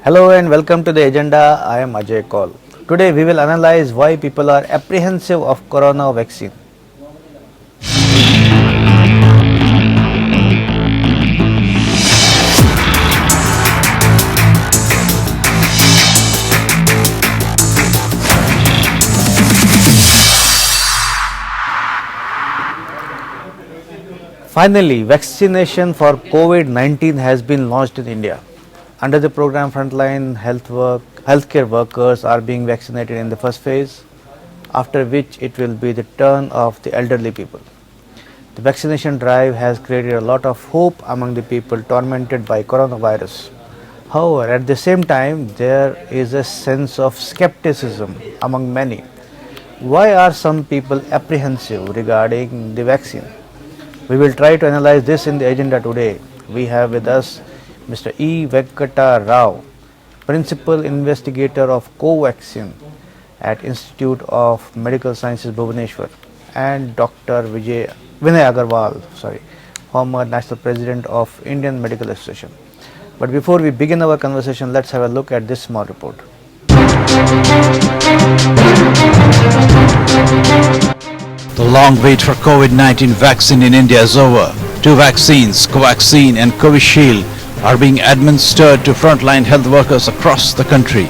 Hello and welcome to the agenda. I am Ajay Kaul. Today we will analyze why people are apprehensive of corona vaccine. Finally, vaccination for COVID-19 has been launched in India. Under the program, healthcare workers are being vaccinated in the first phase, after which it will be the turn of the elderly people. The vaccination drive has created a lot of hope among the people tormented by coronavirus. However, at the same time, there is a sense of skepticism among many. Why are some people apprehensive regarding the vaccine? We will try to analyze this in the agenda today. We have with us Mr. E. Venkata Rao, Principal Investigator of Covaxin at Institute of Medical Sciences, Bhubaneswar, and Dr. Vinay Agarwal, former National President of Indian Medical Association. But before we begin our conversation, let's have a look at this small report. The long wait for COVID-19 vaccine in India is over. Two vaccines, Covaxin and Covishield, are being administered to frontline health workers across the country.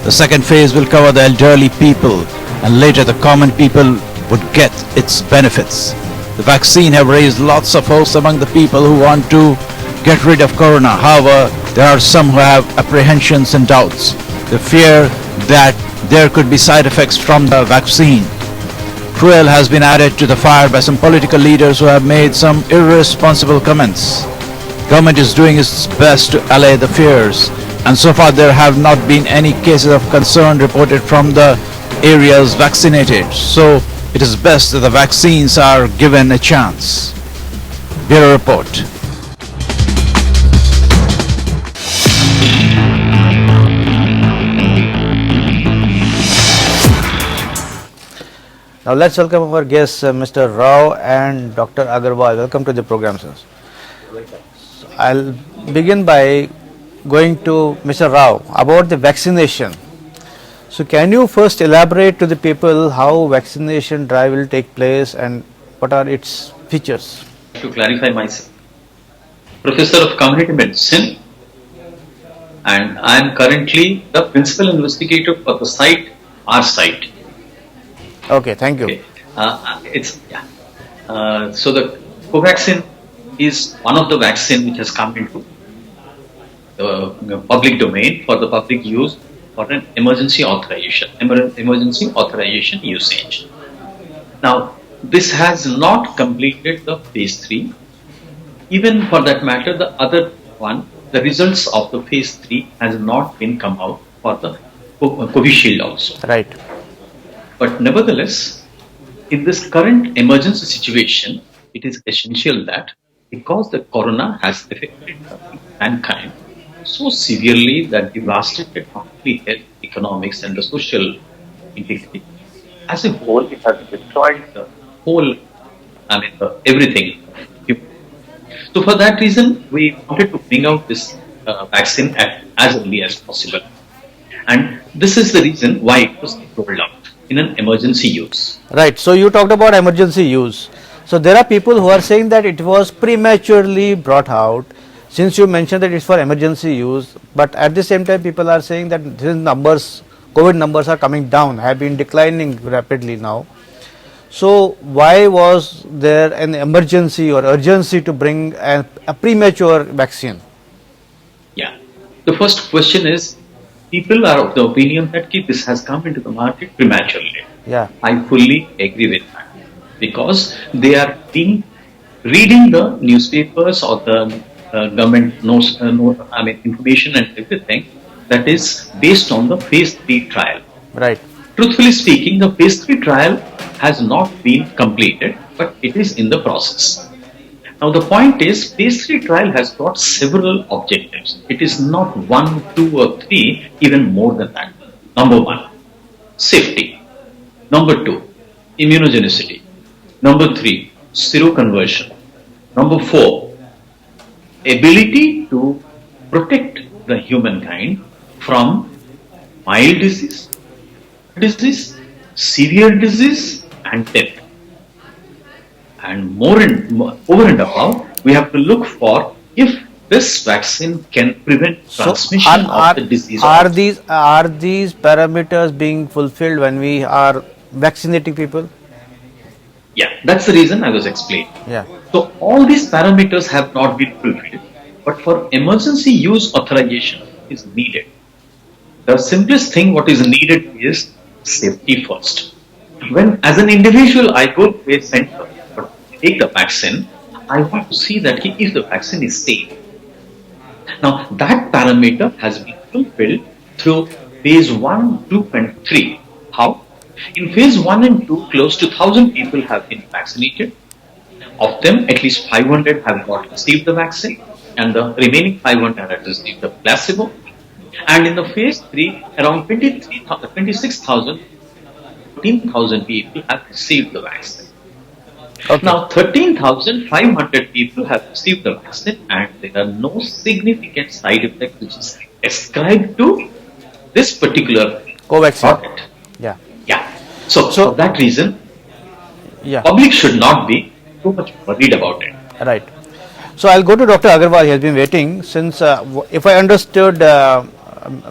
The second phase will cover the elderly people, and later the common people would get its benefits. The vaccine have raised lots of hopes among the people who want to get rid of corona. However, there are some who have apprehensions and doubts. They fear that there could be side effects from the vaccine. Fuel has been added to the fire by some political leaders who have made some irresponsible comments. Government is doing its best to allay the fears, and so far there have not been any cases of concern reported from the areas vaccinated. So it is best that the vaccines are given a chance. Bureau Report. Now let's welcome our guests, Mr. Rao and Dr. Agarwal. Welcome to the program, sir. I'll begin by going to Mr. Rao about the vaccination. So can you first elaborate to the people how vaccination drive will take place and what are its features? To clarify myself, Professor of Community Medicine, and I am currently the Principal Investigator for the site, our site. Okay, thank you. Okay. So the Covaxin is one of the vaccine which has come into the public domain for the public use for an emergency authorization usage. Now, this has not completed the phase 3. Even for that matter, the other one, the results of the phase 3 has not been come out for the Covishield also. Right. But nevertheless, in this current emergency situation, it is essential that because the corona has affected mankind so severely that devastated not only health, economics and the social integrity. As a whole, it has destroyed the whole, everything. So for that reason, we wanted to bring out this vaccine as early as possible. And this is the reason why it was rolled out in an emergency use. Right. So you talked about emergency use. So there are people who are saying that it was prematurely brought out, since you mentioned that it's for emergency use, but at the same time people are saying that these numbers, COVID numbers are coming down, have been declining rapidly now. So why was there an emergency or urgency to bring a premature vaccine? Yeah. The first question is, people are of the opinion that this has come into the market prematurely. Yeah. I fully agree with that, because they are reading the newspapers or the government information and everything that is based on the phase 3 trial. Right. Truthfully speaking, the phase 3 trial has not been completed, but it is in the process. Now the point is, phase 3 trial has got several objectives. It is not 1, 2 or 3, even more than that. Number 1, safety. Number 2, immunogenicity. Number 3, seroconversion. Number 4, ability to protect the humankind from mild disease, severe disease, and death. And over and above, we have to look for if this vaccine can prevent So transmission of the disease. are these parameters being fulfilled when we are vaccinating people? Yeah, that's the reason I was explaining. Yeah. So all these parameters have not been fulfilled, but for emergency use authorization is needed. The simplest thing what is needed is safety first. When as an individual I go to a center to take the vaccine, I want to see that if the vaccine is safe. Now that parameter has been fulfilled through phase 1, 2 and 3. How? In phase 1 and 2, close to 1,000 people have been vaccinated. Of them, at least 500 have got received the vaccine, and the remaining 500 have received the placebo. And in the phase 3, around 26,000, 14,000 people have received the vaccine. Okay. Now, 13,500 people have received the vaccine, and there are no significant side effects which is ascribed to this particular Covaxin. product. Yeah. Yeah. So, for that reason, Yeah. public should not be too much worried about it. Right. So I'll go to Dr. Agarwal. He has been waiting since, if I understood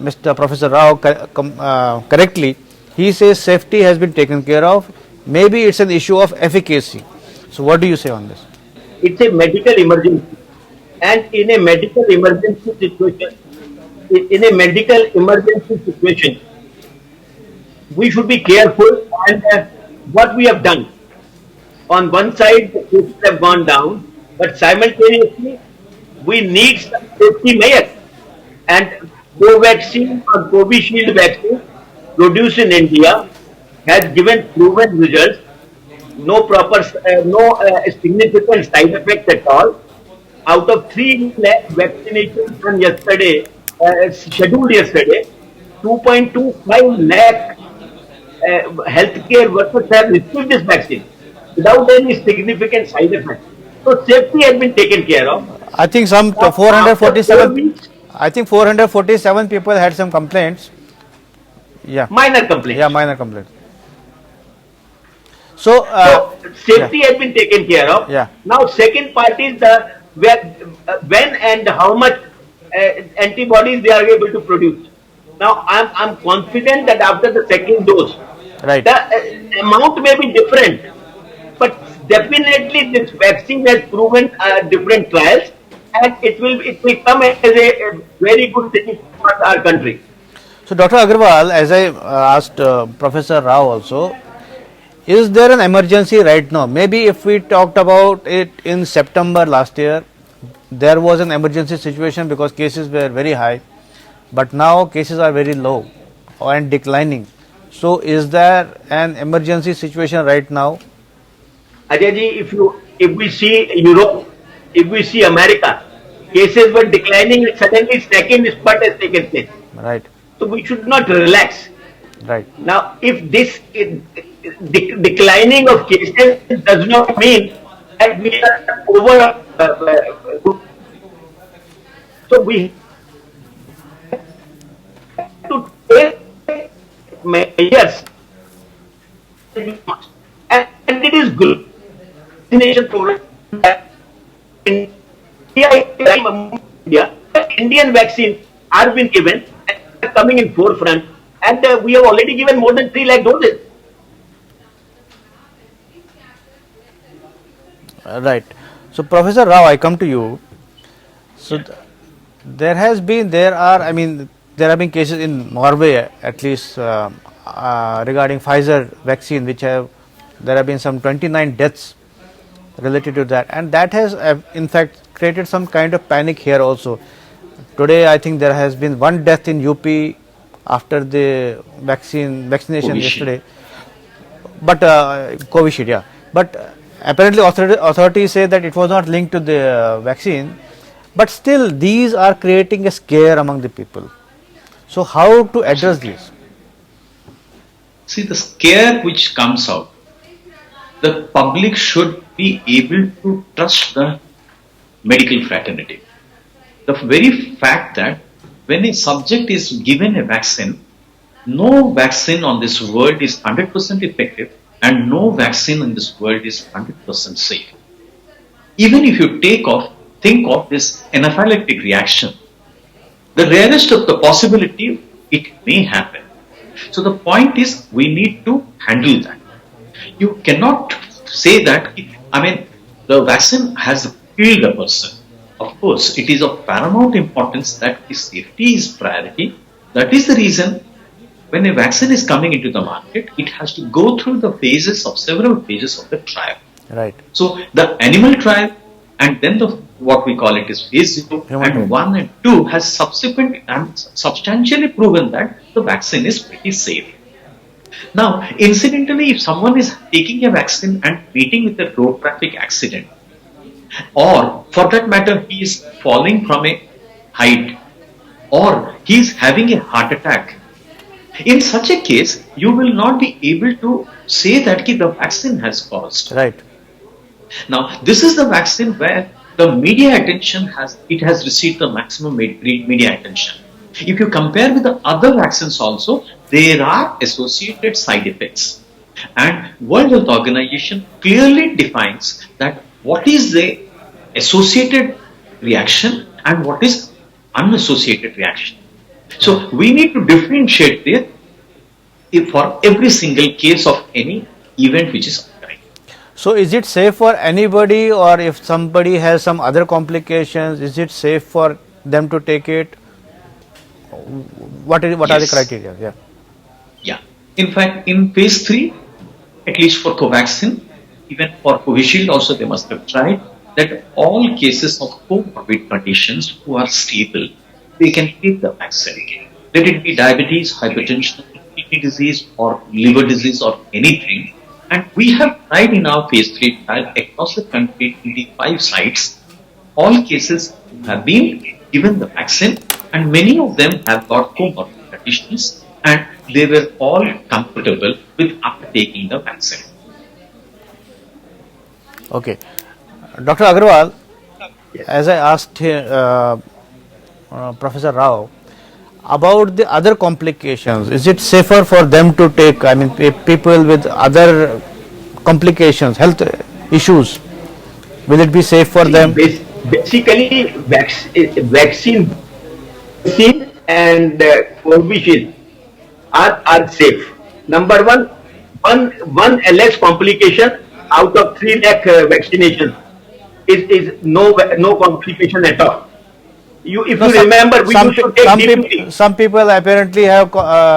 Mr. Professor Rao correctly, he says safety has been taken care of. Maybe it's an issue of efficacy. So what do you say on this? It's a medical emergency, and in a medical emergency situation, we should be careful. And what we have done, on one side the cases have gone down, but simultaneously we need some safety measures. And Covaxin or Covishield vaccine produced in India has given proven results. No significant side effects at all. Out of 3 lakh vaccinations done yesterday, scheduled yesterday, 2.25 lakh healthcare workers have received this vaccine without any significant side effects. So safety has been taken care of. I think some After 4 447. weeks, I think 447 people had some complaints. Yeah. minor complaints. Yeah, minor complaints. So, So safety has been taken care of. Yeah. Now second part is when and how much antibodies they are able to produce. Now I'm confident that after the second dose, right. the amount may be different, but definitely this vaccine has proven different trials, and it will come as a very good thing for our country. So, Dr. Agarwal, as I asked Professor Rao also, is there an emergency right now? Maybe if we talked about it in September last year, there was an emergency situation because cases were very high, but now cases are very low and declining. So, is there an emergency situation right now? Ajay ji, if we see Europe, if we see America, cases were declining, suddenly second spurt has taken place. Right, So we should not relax. right. Now, if this declining of cases does not mean that we are over, so we have to take measures, and it is good. Vaccination program in India, Indian vaccine are been given and are coming in forefront, and we have already given more than 3 lakh doses. Right. So, Professor Rao, I come to you. So, there have been cases in Norway, at least regarding Pfizer vaccine, there have been some 29 deaths related to that, and that has in fact created some kind of panic here also. Today, I think there has been 1 death in UP after the vaccination Covishield. yesterday. But Covishield, yeah. But apparently, authorities say that it was not linked to the vaccine. But still, these are creating a scare among the people. So, how to address this? See, the scare which comes out, the public should be able to trust the medical fraternity. The very fact that when a subject is given a vaccine, no vaccine on this world is 100% effective and no vaccine in this world is 100% safe. Even if you think of this anaphylactic reaction, the rarest of the possibility it may happen. So the point is we need to handle that. You cannot say that, the vaccine has killed a person. Of course, it is of paramount importance that the safety is priority. That is the reason when a vaccine is coming into the market, it has to go through several phases of the trial. Right. So the animal trial and then what we call it is phase 0 and 1 and 2 has substantially proven that the vaccine is pretty safe. Now, incidentally, if someone is taking a vaccine and meeting with a road traffic accident, or for that matter, he is falling from a height, or he is having a heart attack, in such a case, you will not be able to say that the vaccine has caused. Right. Now, this is the vaccine where the media attention has received the maximum media attention. If you compare with the other vaccines also, there are associated side effects. And World Health Organization clearly defines that what is the associated reaction and what is unassociated reaction. So we need to differentiate there for every single case of any event which is occurring. So is it safe for anybody, or if somebody has some other complications, is it safe for them to take it? What are the criteria? Yeah. Yeah. In fact, in phase 3, at least for Covaxin, even for Covishield also they must have tried that all cases of comorbid conditions who are stable, they can take the vaccine. Let it be diabetes, hypertension, kidney disease or liver disease or anything. And we have tried in our phase 3 trial across the country in the 5 sites. All cases have been given the vaccine and many of them have got comorbid conditions and they were all comfortable with after taking the vaccine. Okay. Dr. Agarwal, as I asked Professor Rao about the other complications, is it safer for them to take, people with other complications, health issues, will it be safe for them? Basically, vaccine and Covishield are safe. Number one less complication out of 3 lakh vaccinations is no complication at all. If you remember, we used to take DPT. Some people apparently have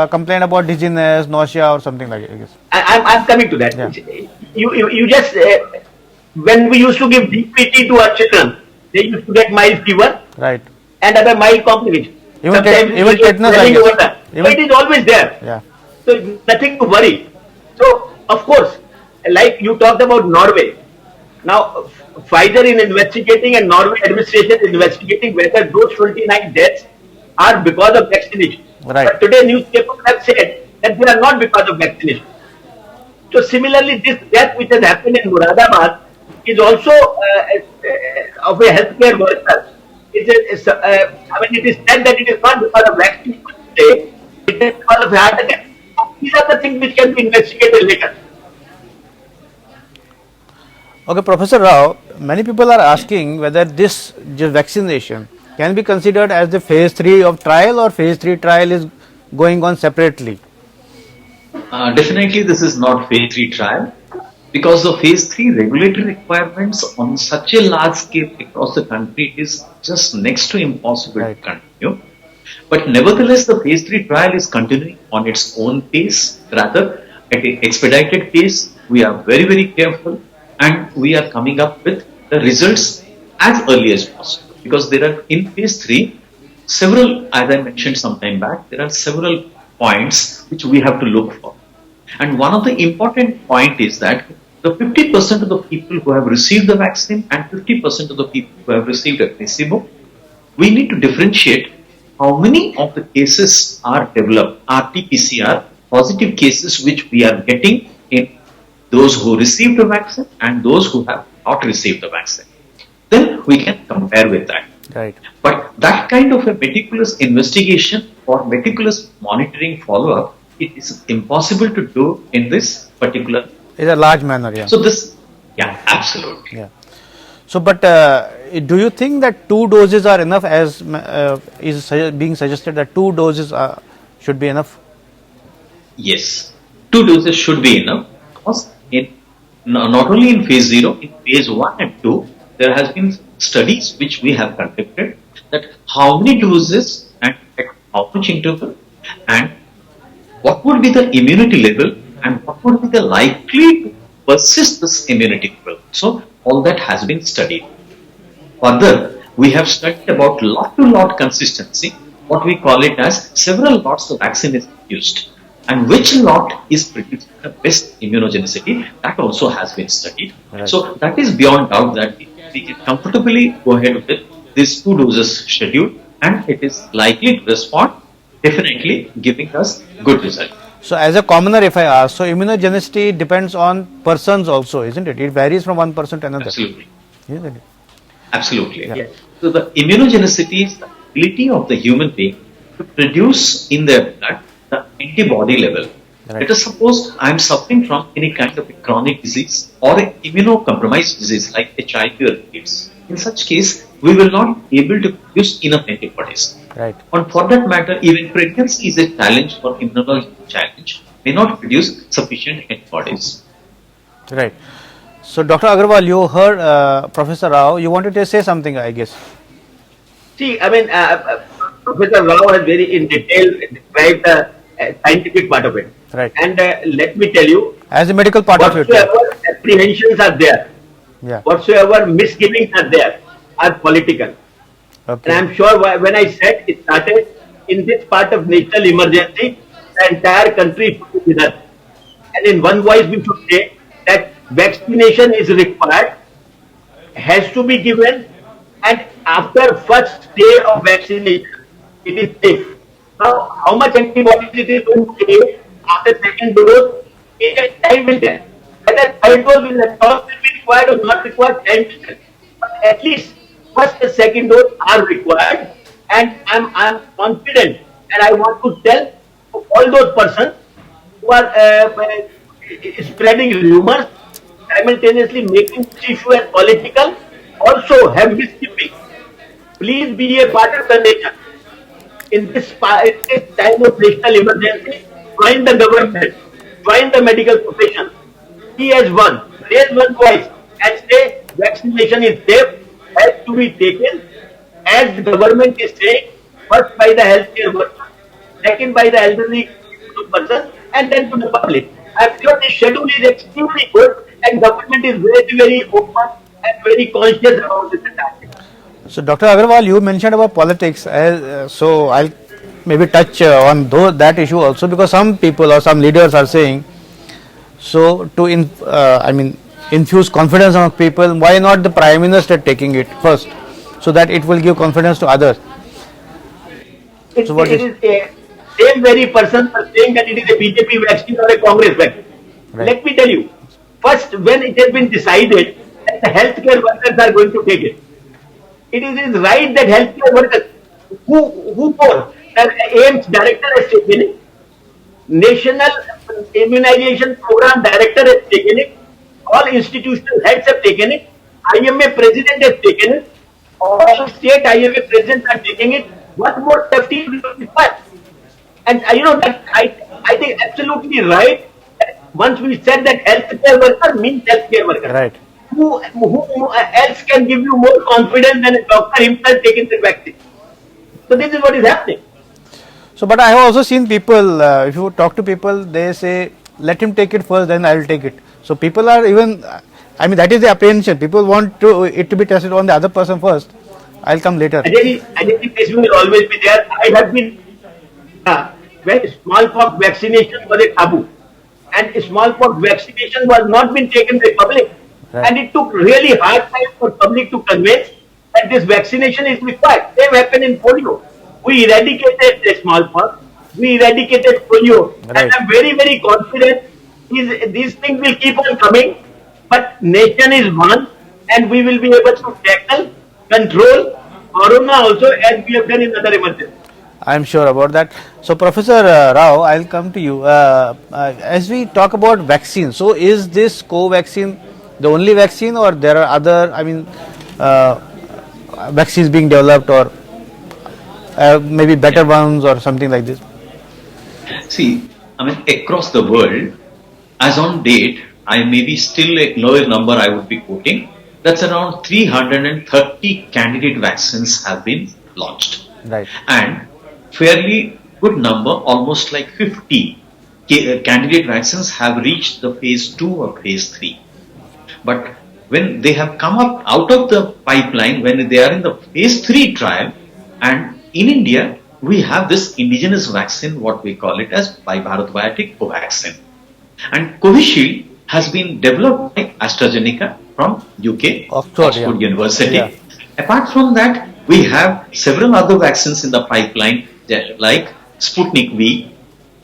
complained about dizziness, nausea, or something like it. I'm coming to that. Yeah. You just when we used to give DPT to our children, they used to get mild fever, Right. and other mild complications. Even Sometimes tetanus, I guess. but it is always there. Yeah. So nothing to worry. So of course, like you talked about Norway. Now Pfizer is investigating and Norway administration is investigating whether those 29 deaths are because of vaccination. Right. But today newspapers have said that they are not because of vaccination. So similarly, this death which has happened in Muradabad is also of a healthcare worker. It is said that it is not because of vaccination, it is because of heart attack. These are the things which can be investigated later. Okay, Professor Rao, many people are asking whether this vaccination can be considered as the phase 3 of trial, or phase 3 trial is going on separately. Definitely this is not phase 3 trial because the phase 3 regulatory requirements on such a large scale across the country is just next to impossible to continue. But nevertheless, the phase 3 trial is continuing on its own pace, rather at an expedited pace. We are very, very careful and we are coming up with the results as early as possible, because there are in phase 3 several, as I mentioned some time back, there are several points which we have to look for. And one of the important point is that the 50% of the people who have received the vaccine and 50% of the people who have received a placebo, we need to differentiate how many of the cases are developed, RT-PCR, positive cases which we are getting in those who received the vaccine and those who have not received the vaccine. Then we can compare with that. Right. But that kind of a meticulous investigation or meticulous monitoring follow-up, it is impossible to do in this particular. In a large manner, yeah. So this, yeah, absolutely. Yeah. So, but do you think that 2 doses are enough, as being suggested that 2 doses should be enough? Yes, 2 doses should be enough because not only in phase 0, in phase 1 and 2, there has been studies which we have conducted that how many doses and at how much interval and what would be the immunity level and what would be the likely to persist this immunity level. So all that has been studied. Further, we have studied about lot-to-lot consistency, what we call it as several lots of vaccine is used. And which lot is producing the best immunogenicity, that also has been studied. Right. So that is beyond doubt that we can comfortably go ahead with this 2 doses schedule and it is likely to respond, definitely giving us good result. So, as a commoner, if I ask, so immunogenicity depends on persons also, isn't it? It varies from one person to another. Absolutely. Isn't it? Absolutely. Yeah. Yes. So the immunogenicity is the ability of the human being to produce in their blood the antibody level. Right. Let us suppose I am suffering from any kind of a chronic disease or an immunocompromised disease like HIV or AIDS. In such case, we will not be able to produce enough antibodies. Right. And for that matter, even pregnancy is a challenge for immunology challenge, may not produce sufficient antibodies. Right. So, Dr. Agarwal, you heard Professor Rao. You wanted to say something, I guess. See, I mean, Professor Rao has very in detail described the scientific part of it. Right. And let me tell you, As a medical part of it. whatsoever apprehensions are there, Yeah. whatsoever misgivings are there, are political. Okay. And I'm sure when I said it started in this part of national emergency, the entire country should be with us. And in one voice we should say that vaccination is required, has to be given, and after first day of vaccination, it is safe. Now, how much antibodies it is going to take after second dose, it is time will tell. Whether third dose will be required or not required, time will tell. But at least first and second dose are required, and I'm confident, and I want to tell to all those persons who are spreading rumors, simultaneously making this issue as political, also have misgivings. Please be a part of the nation. In this time of national emergency, join the government, join the medical profession. He as one, raise one voice and say vaccination is safe, has to be taken, as the government is saying, first by the healthcare worker, second by the elderly person, and then to the public. I am sure this schedule is extremely good, and government is very, very open and very conscious about this attack. So, Dr. Agarwal, you mentioned about politics. So, I'll maybe touch on that issue also, because some people or some leaders are saying, so to infuse confidence among people, why not the Prime Minister taking it first, so that it will give confidence to others? It So what is is- a same very person are saying that it is a BJP vaccine or a Congress vaccine. Right. Let me tell you, first when it has been decided that the healthcare workers are going to take it, it is right that healthcare workers who for the AIMS director has taken it, National Immunization Program Director has taken it, all institutional heads have taken it, IMA President has taken it, all state IMA Presidents are taking it. What more safety is required? And that I think absolutely right. Once we said that healthcare worker means healthcare worker. Right. Who else can give you more confidence than a doctor himself taking the vaccine? So this is what is happening. So, but I have also seen people, if you talk to people, they say, let him take it first, then I will take it. So, people are even, that is the apprehension. People want it to be tested on the other person first. I'll come later. This will always be there. I have been, when smallpox vaccination was a taboo, and smallpox vaccination was not been taken by public. Right. And it took really hard time for public to convince that this vaccination is required. Same happened in polio. We eradicated the smallpox. We eradicated polio. Right. And I'm very, very confident these things will keep on coming. But nation is one, and we will be able to tackle, control, Corona also, as we have done in other emergencies. I am sure about that. So, Professor Rao, I'll come to you. As we talk about vaccine, so is this co-vaccine the only vaccine, or there are other, uh, vaccines being developed, or maybe better ones, or something like this? See, I mean, across the world, as on date, I may be still a lower number I would be quoting. That's around 330 candidate vaccines have been launched. Right. And fairly good number, almost like 50 candidate vaccines have reached the phase 2 or phase 3. But when they have come up out of the pipeline, when they are in the phase 3 trial, and in India, we have this indigenous vaccine, what we call it as Bharat Biotech Covaxin. And Covishield has been developed by AstraZeneca from UK, Oxford, University. Yeah. Apart from that, we have several other vaccines in the pipeline, like Sputnik V,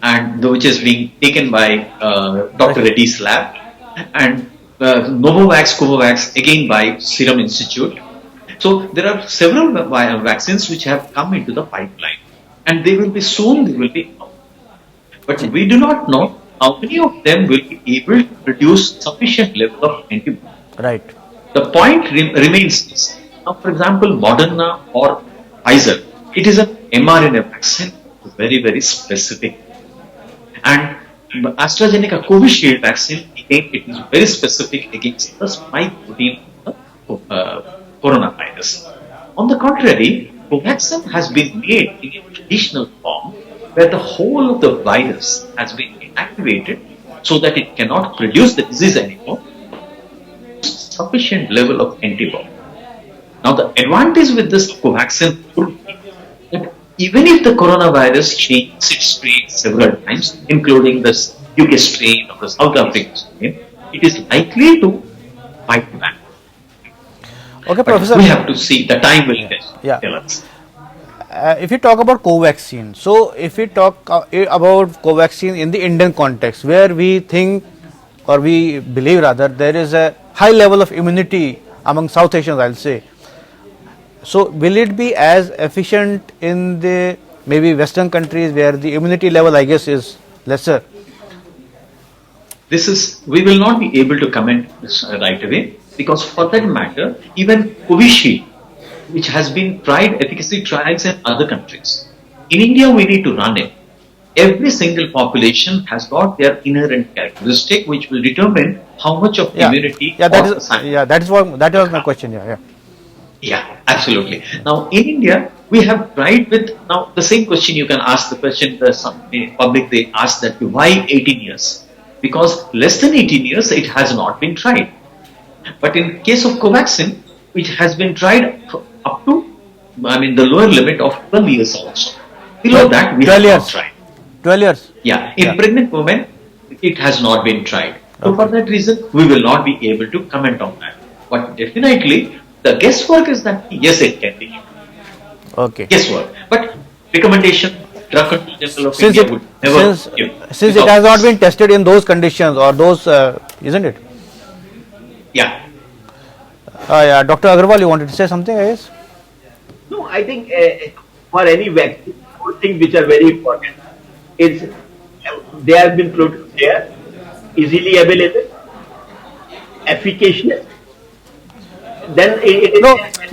and which is being taken by Dr. Reddy's lab, and Novavax, Covovax, again by Serum Institute. So there are several vaccines which have come into the pipeline, and they will be out. But we do not know how many of them will be able to produce sufficient level of antibody. Right. The point remains this. Now, for example, Moderna or Pfizer, it is an mRNA vaccine, very, very specific. And AstraZeneca Covishield vaccine, again, it is very specific against the spike protein of the coronavirus. On the contrary, Covaxin has been made in a traditional form where the whole of the virus has been inactivated so that it cannot produce the disease anymore. Sufficient level of antibody. Now, the advantage with this Covaxin would be that even if the coronavirus changes its strain several times, including this UK strain or the South African strain, it is likely to fight back. Okay, But Professor. we have to see. The time will tell us. If you talk about Covaxin, so if we talk about Covaxin in the Indian context, where we think, or we believe rather, there is a high level of immunity among South Asians, I'll say. So will it be as efficient in the maybe Western countries where the immunity level, I guess, is lesser? We will not be able to comment this right away, because for that matter, even Covishield, which has been tried efficacy trials in other countries, in India we need to run it. Every single population has got their inherent characteristic, which will determine how much of immunity. That was my question. Yeah, absolutely. Now, in India, we have tried with, now the same question you can ask, the question some public they ask, that why 18 years? Because less than 18 years it has not been tried. But in case of Covaxin, which has been tried up to, the lower limit of 12 years also. Below that, we have not tried. 12 years? Yeah, in pregnant women, it has not been tried. So for that reason, we will not be able to comment on that. But definitely, the guesswork is that yes, it can be. Okay. Guesswork. But recommendation, Drug Control General of India would never give. Since it has not been tested in those conditions or those, isn't it? Yeah. Dr. Agarwal, you wanted to say something, I guess? No, I think for any vaccine, four things which are very important is they have been produced there, easily available, efficacious. Then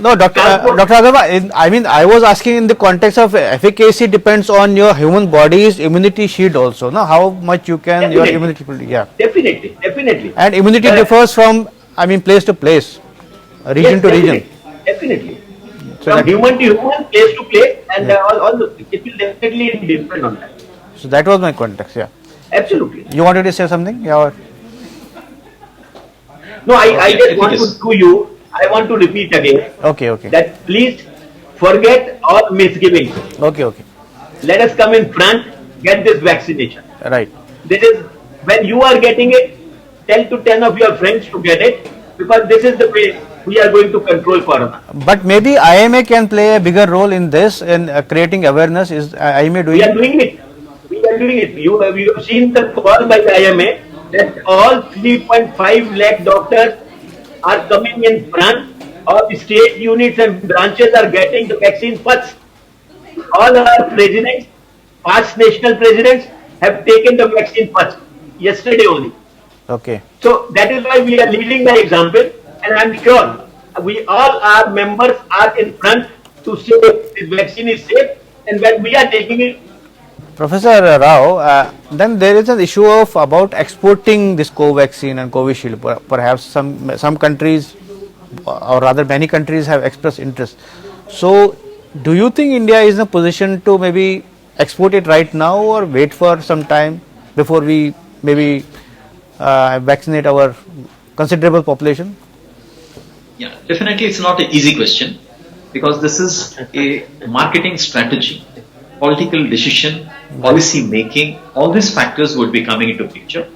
Dr. Agarwal, I was asking in the context of efficacy depends on your human body's immunity shield also. No, how much you can, your immunity, Definitely. And immunity differs from, place to place, region to region. Definitely. So from human to human, place to place, and all those things. It will definitely depend on that. So that was my context, Absolutely. You wanted to say something? Yeah. No, I just want to do you. I want to repeat again. Okay. That please forget all misgivings. Okay. Let us come in front, get this vaccination. Right. This is when you are getting it, tell to 10 of your friends to get it, because this is the way we are going to control corona. But maybe IMA can play a bigger role in this, in creating awareness. Is IMA doing it? We are doing it. You have seen the call by the IMA that all 3.5 lakh doctors are coming in front all the state units and branches are getting the vaccine first. All our presidents, past national presidents, have taken the vaccine first, yesterday only. Okay. So that is why we are leading by example, and I am sure we all our members are in front to say this vaccine is safe, and when we are taking it, Professor Rao, then there is an issue of about exporting this Covaxin and Covishield. Perhaps some countries, or rather many countries, have expressed interest. So, do you think India is in a position to maybe export it right now, or wait for some time before we maybe vaccinate our considerable population? Yeah, definitely it's not an easy question because this is a marketing strategy, political decision, policy making, all these factors would be coming into picture.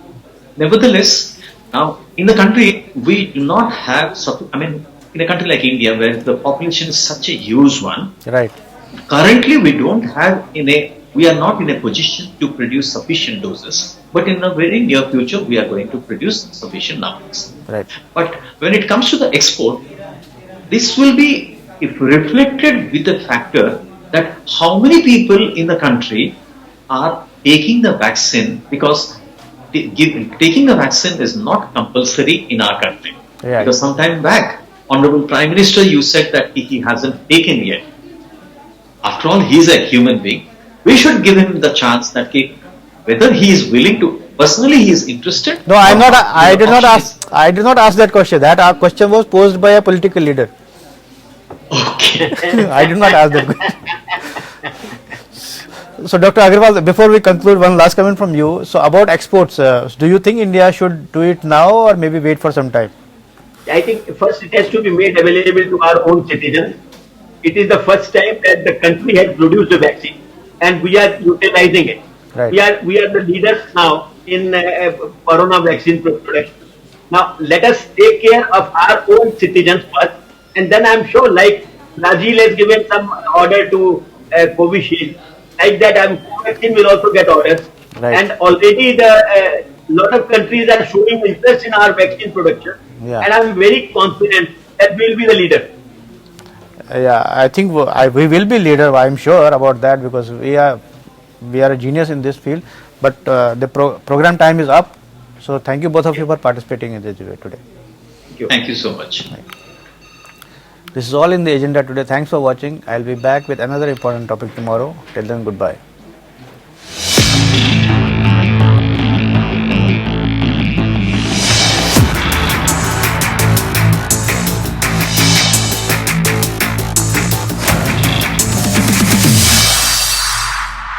Nevertheless, now in the country we do not have, in a country like India where the population is such a huge one, Right. currently we are not in a position to produce sufficient doses, but in a very near future we are going to produce sufficient numbers. Right. But when it comes to the export, this will be if reflected with the factor that how many people in the country are taking the vaccine, because taking the vaccine is not compulsory in our country. Yeah. Because some time back, Honorable Prime Minister, you said that he hasn't taken yet. After all, he is a human being. We should give him the chance that whether he is willing to, personally he is interested. No, I did not option ask. I did not ask that question. That our question was posed by a political leader. Okay. I did not ask that question. So, Dr. Agarwal, before we conclude, one last comment from you. So, about exports, do you think India should do it now or maybe wait for some time? I think first it has to be made available to our own citizens. It is the first time that the country has produced a vaccine, and we are utilizing it. Right. We are the leaders now in corona vaccine production. Now let us take care of our own citizens first, and then I am sure, like Brazil has given some order to Covishield, like that Covaxin will also get orders. Right. And already the lot of countries are showing interest in our vaccine production, Yeah. and I am very confident that we will be the leader. Yeah, I think we will be leader. I am sure about that because we are a genius in this field. But the program time is up. So thank you both of you for participating in this debate today. Thank you so much. This is all in the agenda today. Thanks for watching. I will be back with another important topic tomorrow. Till then, goodbye.